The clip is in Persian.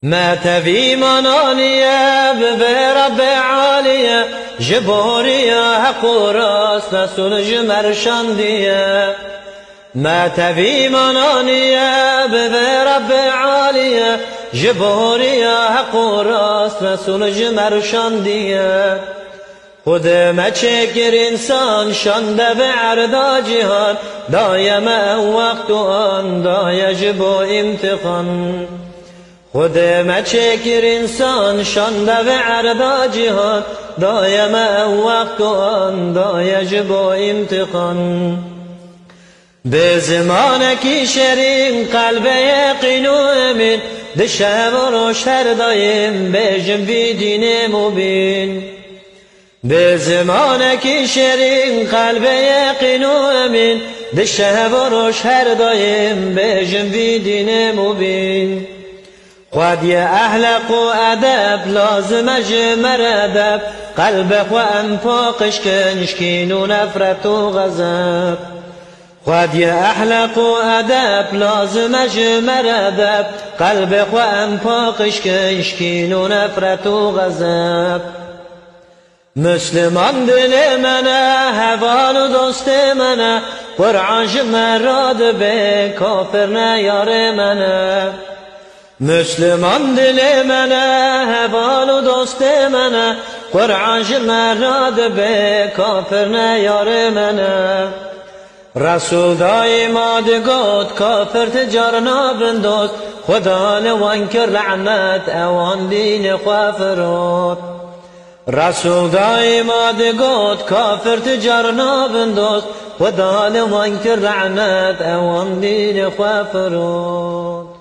ما تبي منانية برب عالية جبورية حقوراس نسول جمر شاندية ما تبي منانية برب عالية جبورية حقوراس نسول جمر شاندية خود ما چکر انسان شانده به عرض جهان دایم وقت آن دای جبو امتحان خود ما چکر انسان شانده به عرض جهان دایم وقت آن دای جبو امتحان به زمان کی شرین قلب یقین و امین دشه و روش هر دایم بجم بی دین مبین به زمان کی شرین قلب یقین و امین دشه و روش هر دایم بجم بی دین مبین خود یه احلق و ادب لازم جمر ادب قلبك و انفاقش کنشکین و نفرت و غضب خود یه احلق و ادب لازم جمر ادب قلبك و انفاقش کنشکین و نفرت و غضب مسلمان دل منه هوان و دوست منه قرآن جمراد به کافر نه یار منه مسلمان دل منه هوان و دوست منه قرآن جمراد به کافر نه یار منه رسول دایماد گفت کافر تجار نابندوست خدا لوان کر لعنت اوان دین خوافرات رسول دایماد گفت کافر تجار نابندوست خدا لوان کر لعنت اوان دین خوافرات